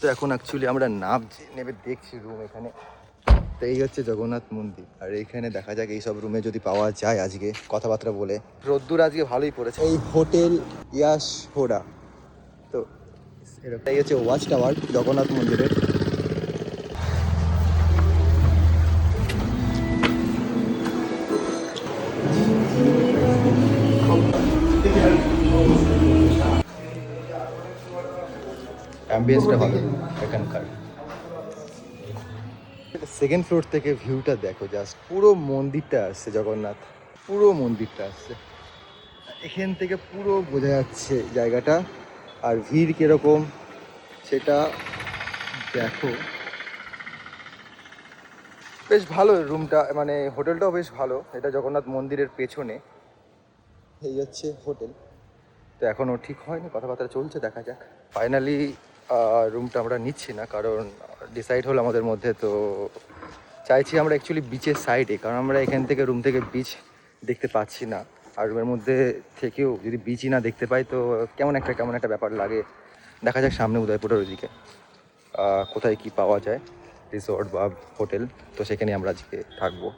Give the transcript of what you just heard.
তো এখন অ্যাকচুয়ালি আমরা নেবে দেখছি রুম এখানে। তো এই হচ্ছে জগন্নাথ মন্দির, আর এইখানে দেখা যাক এইসব রুমে যদি পাওয়া যায় আজকে কথাবার্তা বলে। রোদ্দুর আজকে ভালোই পড়েছে। এই হোটেল ইয়াস হোডা। তো এটাই হচ্ছে ওয়াচ টাওয়ার জগন্নাথ মন্দিরের। অ্যাম্বিয়েন্সটা ভালো এখানকার। সেকেন্ড ফ্লোর থেকে ভিউটা দেখো, জাস্ট পুরো মন্দিরটা আসছে জগন্নাথ, পুরো মন্দিরটা আসছে এখান থেকে, পুরো বোঝা যাচ্ছে জায়গাটা। আর ভিড় কিরকম সেটা দেখো। বেশ ভালো রুমটা, মানে হোটেলটাও বেশ ভালো। এটা জগন্নাথ মন্দিরের পেছনে এই হচ্ছে হোটেল। তো এখনও ঠিক হয়নি, কথাবার্তা চলছে, দেখা যাক। ফাইনালি রুমটা আমরা নিচ্ছি না, কারণ ডিসাইড হলো আমাদের মধ্যে। তো চাইছি আমরা অ্যাকচুয়ালি বিচের সাইডে, কারণ আমরা এখান থেকে রুম থেকে বিচ দেখতে পাচ্ছি না। আর রুমের মধ্যে থেকেও যদি বিচই না দেখতে পাই তো কেমন একটা ব্যাপার লাগে। দেখা যাক সামনে উদয়পুরের ওইদিকে কোথায় কি পাওয়া যায় রিসোর্ট বা হোটেল, তো সেখানে আমরা আজকে থাকবো।